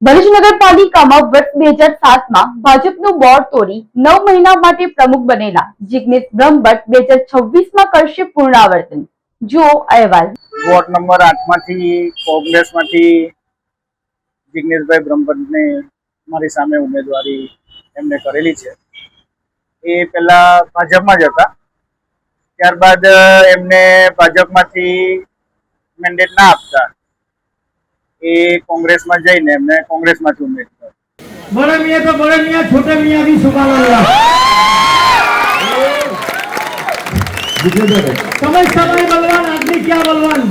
ભરૂચ નગરપાલિકામાં વર્ષ 2007માં ભાજપનું બોર્ડ તોડી 9 મહિના માટે પ્રમુખ બનેલા જિગ્નેશ બ્રહ્મભટ્ટ 2026માં કરશે પુનરાવર્તન। જુઓ અહેવાલ। વોર્ડ નંબર 8 માંથી કોંગ્રેસમાંથી જિગ્નેશભાઈ બ્રહ્મભટ્ટને મારી સામે ઉમેદવારી એમને કરેલી છે। એ પહેલા ભાજપમાં જ હતા, ત્યારબાદ એમને ભાજપમાંથી મેન્ડેટ ના આપતા એ कांग्रेस में जाइने हमने कांग्रेस में उम्मीद कर। बड़े मियां तो बड़े मियां, छोटे मियां भी सुभान अल्लाह। समझ समय बलवान आदमी क्या बलवान,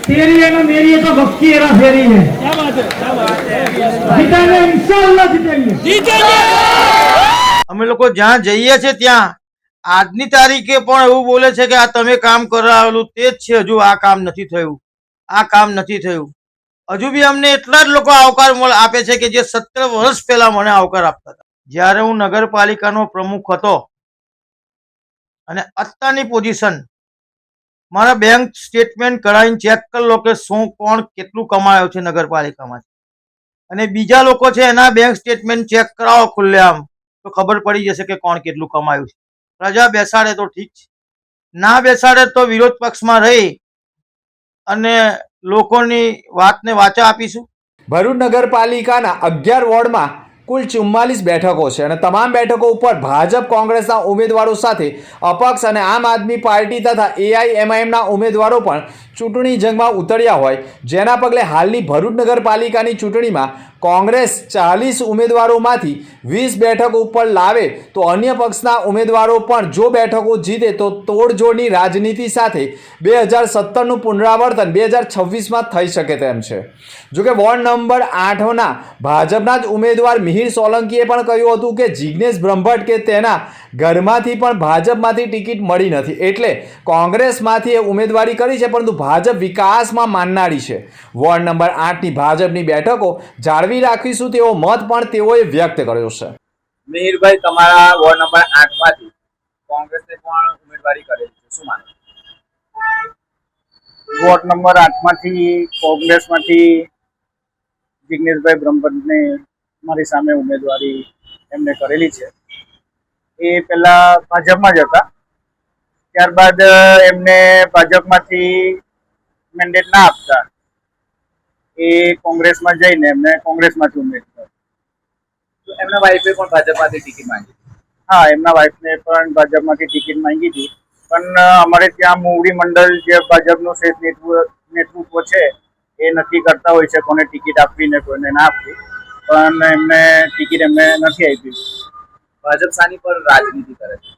तेरी है ना मेरी है तो भक्ति है ना फेरी है। क्या बात है, क्या बात है। जीतेंगे इंशाअल्लाह, जीतेंगे। અમે લોકો જ્યાં જઈએ છે ત્યાં આજની તારીખે પણ એવું બોલે છે કે આ તમે કામ કરાવેલું તે જ છે, હજુ આ કામ નથી થયું, આ કામ નથી થયું। હજુ બી અમને એટલા જ લોકો આવકાર આપે છે કે જે 17 વર્ષ પહેલા મને આવકાર આપતા હતા। જ્યારે હું નગરપાલિકાનો પ્રમુખ હતો અને અત્યારની પોઝિશન, મારા બેંક સ્ટેટમેન્ટ કઢાવીને ચેક કરી લો કે શું કોણ કેટલું કમાયો છે નગરપાલિકામાં, અને બીજા લોકો છે એના બેંક સ્ટેટમેન્ટ ચેક કરાવો ખુલ્લેઆમ તો ખબર પડી જશે કે કોણ કેટલું કમાયું છે। પ્રજા બેસાડે તો ઠીક છે, ના બેસાડે તો વિરોધ પક્ષમાં રહી અને લોકોની વાતને વાચા આપીશું। ભરૂચ નગરપાલિકાના 11 વોર્ડમાં કુલ 44 બેઠકો છે અને તમામ બેઠકો ઉપર ભાજપ કોંગ્રેસના ઉમેદવારો સાથે અપક્ષ અને આમ આદમી પાર્ટી તથા AIMIMના ઉમેદવારો પણ ચૂંટણી જંગમાં ઉતર્યા હોય, જેના પગલે હાલની ભરૂચ નગરપાલિકાની ચૂંટણીમાં કોંગ્રેસ 40 ઉમેદવારોમાંથી 20 બેઠકો ઉપર લાવે તો અન્ય પક્ષના ઉમેદવારો પણ જો બેઠકો જીતે તો તોડજોડની રાજનીતિ સાથે 2017નું પુનરાવર્તન 2026માં થઈ શકે તેમ છે। જોકે વોર્ડ નંબર 8ના ભાજપના જ ઉમેદવાર મિહિર સોલંકીએ પણ કહ્યું હતું કે જિગ્નેશ બ્રહ્મભટ્ટ કે તેના ઘરમાંથી પણ ભાજપમાંથી ટિકિટ મળી નથી, એટલે કોંગ્રેસમાંથી એ ઉમેદવારી કરી છે, પરંતુ ભાજપ વિકાસમાં માનનારી છે। વોર્ડ નંબર 8ની ભાજપની બેઠકો જાળવી રાખીશું તેવો મત પણ તેઓએ વ્યક્ત કર્યો છે। મિહિરભાઈ, તમારા વોર્ડ નંબર 8 માંથી કોંગ્રેસને પણ ઉમેદવારી કરેલી છે, શું માનો? વોર્ડ નંબર 8 માંથી કોંગ્રેસમાંથી જિગ્નેશભાઈ બ્રહ્મભટ્ટને મારી સામે ઉમેદવારી એમને કરેલી છે। એ પહેલા ભાજપમાં જ હતા, ત્યારબાદ એમને ભાજપમાંથી મેન્ડેટ ના આપતા એ કાંગ્રેસમાં જઈને એમને કાંગ્રેસમાંથી ઉમેદ કરી। તો એમના વાઈફે પણ ભાજપમાંથી ટિકિટ માંગી? હા, એમના વાઈફને પણ ભાજપમાંથી ટિકિટ માંગી હતી, પણ અમારે ત્યાં મોવડી મંડળ જે ભાજપનું શ્રેષ્ઠ નેતૃત્વ છે એ નક્કી કરતા હોય છે કોને ટિકિટ આપવી ને કોને ના આપવી, પણ એમને ટિકિટ એમને નથી આપી। ભાજપ શાની પર રાજનીતિ કરે છે?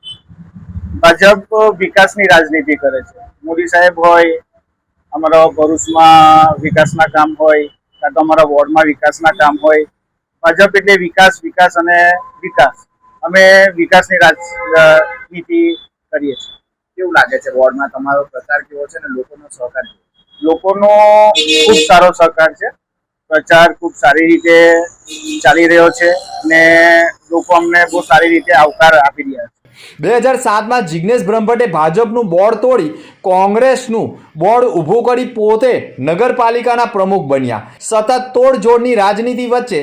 ભાજપ વિકાસની રાજનીતિ કરે છે। મોદી સાહેબ હોય, અમારા ભરૂચમાં વિકાસના કામ હોય, કાં તો અમારા વોર્ડમાં વિકાસના કામ હોય, ભાજપ એટલે વિકાસ, વિકાસ અને વિકાસ। અમે વિકાસની રાજનીતિ કરીએ છીએ। કેવું લાગે છે વોર્ડમાં તમારો પ્રચાર કેવો છે અને લોકોનો સહકાર કેવો? લોકોનો ખૂબ સારો સહકાર છે, પ્રચાર ખૂબ સારી રીતે ચાલી રહ્યો છે અને લોકો અમને બહુ સારી રીતે આવકાર આપી રહ્યા છે। 2007માં જિગ્નેશ બ્રહ્મભટ્ટે ભાજપનું બોર્ડ તોડી કોંગ્રેસનું બોર્ડ ઊભું કરી પોતે નગરપાલિકાના પ્રમુખ બન્યા। સતત તોડજોડની રાજનીતિ વચ્ચે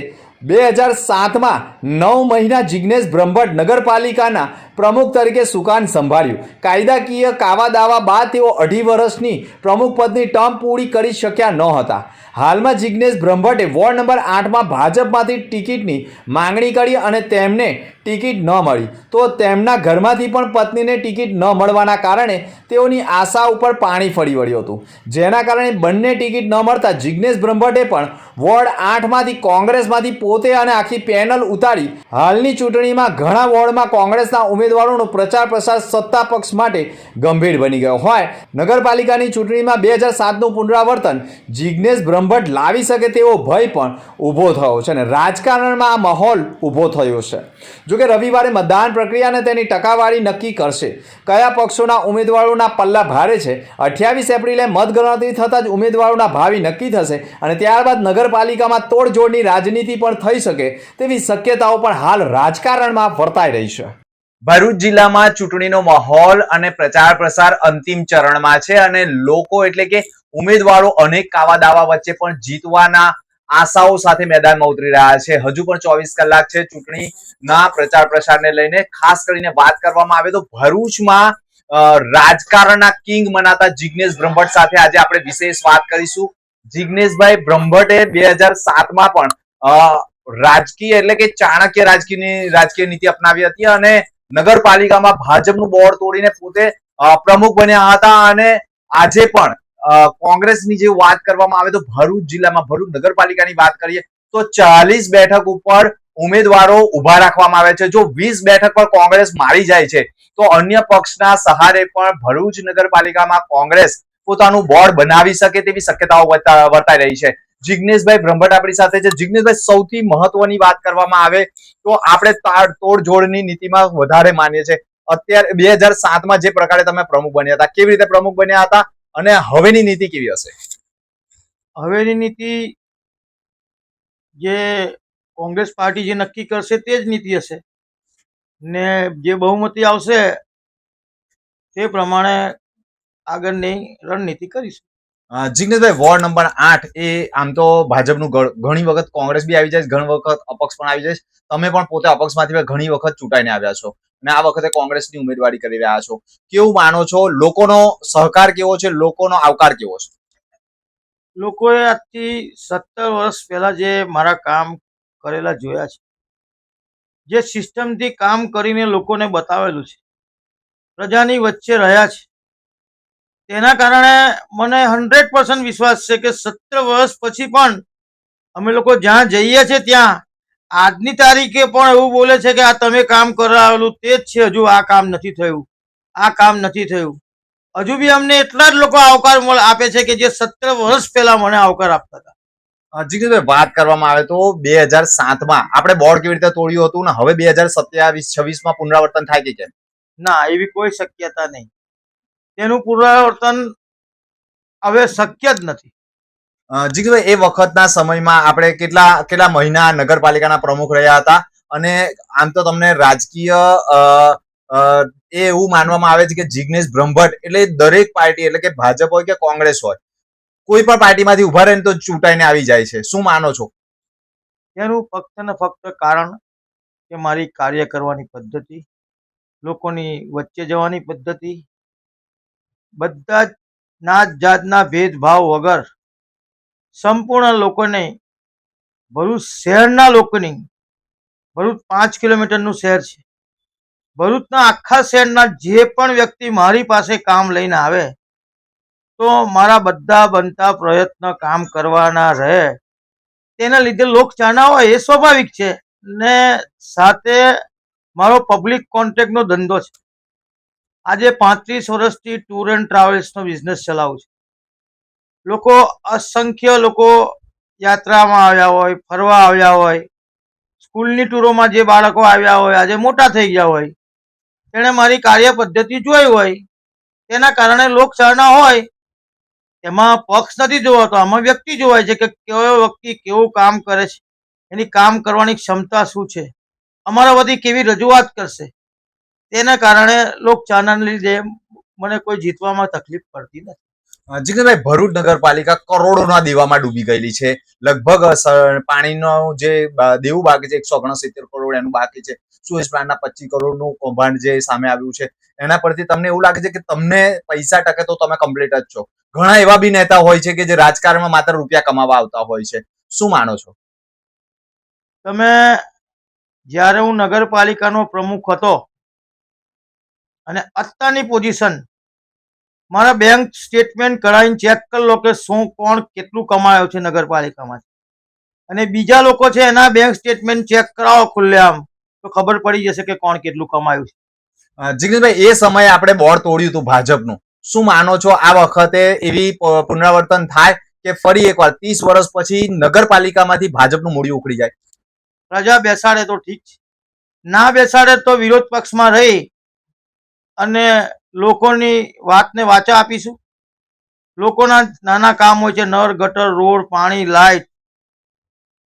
2007માં 9 મહિના જિગ્નેશ બ્રહ્મભટ્ટ નગરપાલિકાના પ્રમુખ તરીકે સુકાન સંભાળ્યું। કાયદાકીય કાવા દાવા બાદ તેઓ 2.5 વર્ષની પ્રમુખ પદની ટર્મ પૂરી કરી શક્યા ન હતા। હાલમાં જિગ્નેશ બ્રહ્મભટ્ટે વોર્ડ નંબર 8માં ભાજપમાંથી ટિકિટની માંગણી કરી અને તેમને ટિકિટ ન મળી તો તેમના ઘરમાંથી પણ પત્નીને ટિકિટ ન મળવાના કારણે તેઓની આશા ઉપર પાણી ફરી વળ્યું હતું, જેના કારણે બંને ટિકિટ ન મળતા જિગ્નેશ બ્રહ્મભટ્ટે પણ વોર્ડ 8માંથી કોંગ્રેસમાંથી પોતે અને આખી પેનલ ઉતારી હાલની ચૂંટણીમાં ઘણા વોર્ડમાં કોંગ્રેસના ઉમેદવારોનો પ્રચાર પ્રસાર સત્તા પક્ષ માટે ગંભીર બની ગયો હોય। નગરપાલિકાની ચૂંટણીમાં 2007નું પુનરાવર્તન જિગ્નેશ બ્રહ્મભટ્ટ લાવી શકે તેવો ભય પણ ઊભો થયો છે અને રાજકારણમાં આ માહોલ ઊભો થયો છે। જોકે રવિવારે મતદાન પ્રક્રિયા અને તેની ટકાવારી નક્કી કરશે। કયા પક્ષોના ઉમેદવારોના પલ્લા ભારે છે, 28 એપ્રિલે મતગણતરી થતાં જ ઉમેદવારોના ભાવિ નક્કી થશે અને ત્યારબાદ નગરપાલિકામાં તોડજોડની રાજનીતિ પણ થઈ શકે તેવી શક્યતાઓ પણ હાલ રાજકારણમાં વર્તાઈ રહી છે। ભરૂચ જિલ્લામાં ચૂંટણીનો માહોલ અને પ્રચાર પ્રસાર અંતિમ ચરણમાં છે અને લોકો એટલે કે ઉમેદવારો અનેક કાવા દાવા વચ્ચે પણ જીતવાના આશાઓ સાથે મેદાનમાં ઉતરી રહ્યા છે. હજુ પણ 24 કલાક છે ચૂંટણીના પ્રચાર પ્રસારને લઈને. ખાસ કરીને વાત કરવામાં આવે તો ભરૂચમાં રાજકારણના કિંગ મનાતા જિગ્નેશ બ્રહ્મભટ્ટ સાથે આજે આપણે વિશેષ વાત કરીશું. જિગ્નેશભાઈ બ્રહ્મભટ્ટે 2007માં પણ રાજકીય એટલે કે ચાણક્ય રાજકીય નીતિ અપનાવી હતી અને નગરપાલિકામાં ભાજપનું બોર્ડ તોડીને પોતે પ્રમુખ બન્યા હતા. અને આજે પણ કોંગ્રેસની જે વાત કરવામાં આવે તો ભરૂચ જિલ્લામાં ભરૂચ નગરપાલિકાની વાત કરીએ તો 40 બેઠક ઉપર ઉમેદવારો ઉભા રાખવામાં આવે છે. જો 20 બેઠક પર કોંગ્રેસ મારી જાય છે તો અન્ય પક્ષના સહારે પણ ભરૂચ નગરપાલિકામાં કોંગ્રેસ પોતાનું બોર્ડ બનાવી શકે તેવી શક્યતાઓ વર્તાઈ રહી છે. જિગ્નેશભાઈ બ્રહ્મભટ્ટ આપણી સાથે છે. જિગ્નેશભાઈ, સૌથી મહત્વની વાત કરવામાં આવે તો આપણે તોડજોડની નીતિમાં વધારે માનીએ છીએ. અત્યારે 2007માં જે પ્રકારે તમે પ્રમુખ બન્યા હતા, કેવી રીતે પ્રમુખ બન્યા હતા અને હવેની નીતિ કેવી હશે? હવેની નીતિ જે કોંગ્રેસ પાર્ટી જે નક્કી કરશે તે જ નીતિ હશે ને જે બહુમતી આવશે તે પ્રમાણે આગળની રણનીતિ કરીશું. જિગ્નેશભાઈ, વોર્ડ નંબર 8 એ આમ તો ભાજપનું ઘણી વખત કોંગ્રેસ બી આવી જાય છે, ઘણી વખત અપક્ષ પણ આવી જાય છે. તમે પણ પોતે અપક્ષમાંથી ઘણી વખત ચૂંટાઈને આવ્યા છો અને આ વખતે કોંગ્રેસની ઉમેદવારી કરી રહ્યા છો. કેવું માનો છો? લોકોનો સહકાર કેવો છે? લોકોનો આવકાર કેવો છે? લોકોએ આજથી 17 વર્ષ પહેલા જે મારા કામ કરેલા જોયા છે, જે સિસ્ટમથી કામ કરીને લોકોને બતાવેલું છે, પ્રજાની વચ્ચે રહ્યા છે, તેના કારણે મને 100% વિશ્વાસ છે કે 17 વર્ષ પછી પણ અમે લોકો જ્યાં જઈએ છીએ ત્યાં આજની તારીખે પણ એવું બોલે છે કે આ તમે કામ કરાવેલું તે જ છે, હજુ આ કામ નથી થયું, આ કામ નથી થયું. હજુ બી અમને એટલા જ લોકો આવકાર આપે છે કે જે 17 વર્ષ પહેલા મને આવકાર આપતા હતા. જિગ્નેશભાઈ, વાત કરવામાં આવે તો 2007માં આપણે બોર્ડ કેવી રીતે તોડ્યું હતું ને હવે 2027-26માં પુનરાવર્તન થાય કે કેમ? ના, એવી કોઈ શક્યતા નહીં. તેનું પુનરાવર્તન હવે શક્ય જ નથી. જિગ્નેશભાઈ, એ વખતના સમયમાં આપણે કેટલા મહિના નગરપાલિકાના પ્રમુખ રહ્યા હતા અને આમ તો તમને રાજકીય એવું માનવામાં આવે છે કે જિગ્નેશ બ્રહ્મભટ્ટ એટલે દરેક પાર્ટી એટલે કે ભાજપ હોય કે કોંગ્રેસ હોય કોઈ પણ પાર્ટીમાંથી ઉભા રહે તો ચૂંટાઈને આવી જાય છે. શું માનો છો? તેનું ફક્ત ને ફક્ત કારણ કે મારી કાર્ય કરવાની પદ્ધતિ, લોકોની વચ્ચે જવાની પદ્ધતિ, બધા જ નાત જાતના ભેદભાવ વગર સંપૂર્ણ લોકોને, ભરૂચ શહેરના લોકોની, ભરૂચ 5 કિલોમીટરનું શહેર છે, ભરૂચના આખા શહેરના જે પણ વ્યક્તિ મારી પાસે કામ લઈને આવે તો મારા બધા બનતા પ્રયત્ન કામ કરવાના રહે. તેના લીધે લોકચાહના હોય એ સ્વાભાવિક છે ને સાથે મારો પબ્લિક કોન્ટેક્ટનો ધંધો છે. આજે 35 વર્ષથી ટૂર એન્ડ ટ્રાવેલ્સનો બિઝનેસ ચલાવું છું. લોકો, અસંખ્ય લોકો યાત્રામાં આવ્યા હોય, ફરવા આવ્યા હોય, સ્કૂલની ટૂરોમાં જે બાળકો આવ્યા હોય, આજે મોટા થઈ ગયા હોય, તેણે મારી કાર્ય પદ્ધતિ જોઈ હોય, તેના કારણે લોકચાહના હોય. એમાં પક્ષ નથી જોવાતો, આમાં વ્યક્તિ જોવાય છે કે કયો વ્યક્તિ કેવું કામ કરે છે, એની કામ કરવાની ક્ષમતા શું છે, અમારા વતી કેવી રજૂઆત કરશે. તેના કારણે લોકચાહનાને લીધે મને કોઈ જીતવામાં તકલીફ પડતી નથી. જિગ્નેશભાઈ, ભરૂચ નગરપાલિકા કરોડોના દેવામાં ડૂબી ગયેલી છે. લગભગ પાણીનો જે દેવું બાકી છે 169 કરોડ એનું બાકી છે. સુએઝ પ્લાન્ટના 25 કરોડનું કૌભાંડ જે સામે આવ્યું છે એના પરથી તમને એવું લાગે છે કે તમને પૈસા ટકે તો તમે કમ્પ્લીટ જ છો? ઘણા એવા બી નેતા હોય છે કે જે રાજકારણમાં માત્ર રૂપિયા કમાવા આવતા હોય છે. શું માનો છો? તમે, જ્યારે હું નગરપાલિકાનો પ્રમુખ હતો અને અત્યારની પોઝિશન, મારા બેંક સ્ટેટમેન્ટ કઢાવીને ચેક કરી લો કે શું કોણ કેટલું કમાયો છે નગરપાલિકામાં, અને બીજા લોકો છે એના બેંક સ્ટેટમેન્ટ ચેક કરાવો ખુલ્લેઆમ તો ખબર પડી જશે કે કોણ કેટલું કમાયું છે. જિગ્નેશભાઈ, એ સમયે આપણે બોર્ડ તોડ્યું હતું ભાજપનું. શું માનો છો આ વખતે એવી પુનરાવર્તન થાય કે ફરી એકવાર 30 વર્ષ પછી નગરપાલિકામાંથી ભાજપનું મૂળિયું ઉખડી જાય? પ્રજા બેસાડે તો ઠીક છે, ના બેસાડે તો વિરોધ પક્ષમાં રહી અને લોકોની વાતને વાચા આપીશું. લોકોના નાના કામ હોય છે, નળ, ગટર, રોડ, પાણી, લાઇટ,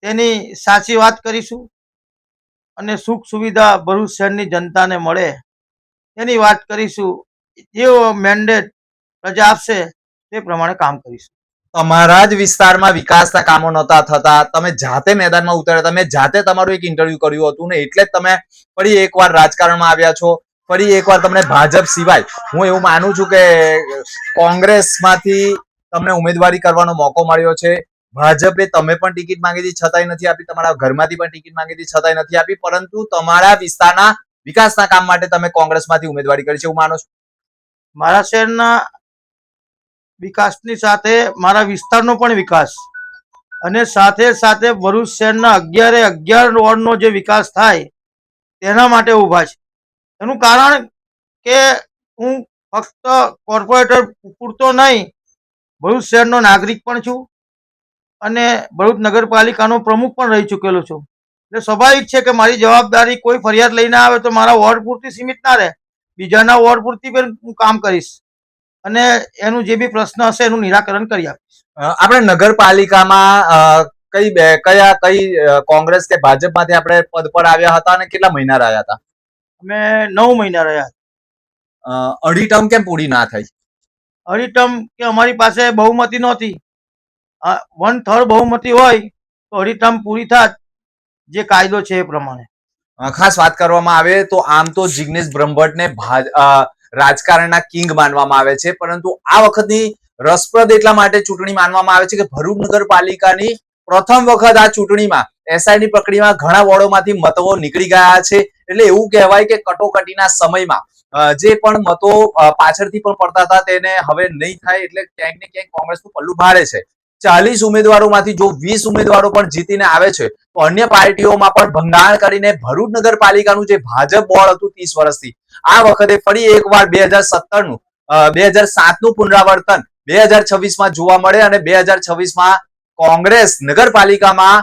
તેની સાચી વાત કરીશું અને સુખ સુવિધા ભરૂચ શહેરની જનતાને મળે તેની વાત કરીશું. જેવો મેન્ડેટ પ્રજા આપશે તે પ્રમાણે કામ કરીશું. તમારા જ વિસ્તારમાં વિકાસના કામો નહોતા થતા, તમે જાતે મેદાનમાં ઉતર્યા, તમે જાતે તમારું એક ઇન્ટરવ્યુ કર્યું હતું ને એટલે જ તમે ફરી એકવાર રાજકારણમાં આવ્યા છો. ફરી એકવાર તમને ભાજપ સિવાય હું એવું માનું છું કે કોંગ્રેસમાંથી તમને ઉમેદવારી કરવાનો મોકો મળ્યો છે. ભાજપે તમે પણ ટિકિટ માંગી હતી છતાંય નથી આપી, તમારા ઘરમાંથી પણ ટિકિટ માંગી હતી છતાંય નથી આપી, પરંતુ તમારા વિસ્તારના વિકાસના કામ માટે તમે કોંગ્રેસમાંથી ઉમેદવારી કરી છે એવું માનો છો? મારા શહેરના વિકાસની સાથે મારા વિસ્તારનો પણ વિકાસ અને સાથે સાથે ભરૂચ શહેરના 11 વોર્ડનો જે વિકાસ થાય તેના માટે ઊભા છે. એનું કારણ કે હું ફક્ત કોર્પોરેટર પૂરતો નહીં, ભરૂચ શહેરનો નાગરિક પણ છું અને ભરૂચ નગરપાલિકાનો પ્રમુખ પણ રહી ચૂકેલો છું. એટલે સ્વાભાવિક છે કે મારી જવાબદારી કોઈ ફરિયાદ લઈને આવે તો મારા વોર્ડ પૂરતી સીમિત ના રહે, બીજાના વોર્ડ પૂરતી પણ હું કામ કરીશ અને એનું જે બી પ્રશ્ન હશે એનું નિરાકરણ કરી આપીશ. આપણે નગરપાલિકામાં કઈ કોંગ્રેસ કે ભાજપમાંથી આપણે પદ પર આવ્યા હતા અને કેટલા મહિના રહ્યા હતા? અમે 9 મહિના રહ્યા. અઢી ટર્મ કેમ પૂરી ના થઈ? અઢી ટર્મ કે અમારી પાસે બહુમતી નહોતી. 1/3 બહુમતી હોય તો અઢી ટર્મ પૂરી થાત, જે કાયદો છે એ પ્રમાણે. ખાસ વાત કરવામાં આવે તો આમ તો જિગ્નેશ બ્રહ્મભટ્ટને રાજકારણના કિંગ માનવામાં આવે છે, પરંતુ આ વખતની રસપ્રદ એટલા માટે ચૂંટણી માનવામાં આવે છે કે ભરૂચ નગરપાલિકાની પ્રથમ વખત આ ચૂંટણીમાં એસઆઈની પ્રક્રિયામાં ઘણા વોર્ડોમાંથી મતો નીકળી ગયા છે. એટલે એવું કહેવાય કે કટોકટીના સમયમાં જે પણ મતો પાછળથી પણ પડતા હતા તેને હવે નહીં થાય, એટલે ક્યાંક ને ક્યાંક કોંગ્રેસનું પલ્લું ભારે છે. 40 ઉમેદવારોમાંથી જો 20 ઉમેદવારો પણ જીતીને આવે છે તો અન્ય પાર્ટીઓમાં પણ ભંગાણ કરીને ભરૂચ નગરપાલિકાનું જે ભાજપ બોર્ડ હતું 30 વર્ષથી, આ વખતે ફરી એકવાર 2017નું 2007નું પુનરાવર્તન 2026માં જોવા મળે અને 2026માં કોંગ્રેસ નગરપાલિકામાં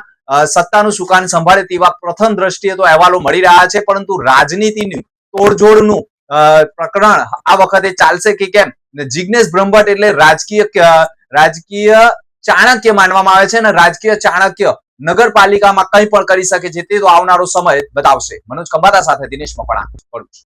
સત્તાનું સુકાન સંભાળે તેવા પ્રથમ દ્રષ્ટિએ તો અહેવાલો મળી રહ્યા છે. પરંતુ રાજનીતિનું તોડજોડનું પ્રકરણ આ વખતે ચાલશે કે કેમ? જિગ્નેશ બ્રહ્મભટ્ટ એટલે રાજકીય ચાણક્ય માનવામાં આવે છે અને રાજકીય ચાણક્ય નગરપાલિકામાં કંઈ પણ કરી શકે છે તે તો આવનારો સમય બતાવશે. મનોજ ખંભાતા સાથે દિનેશ મકવાણા, ભરૂચ.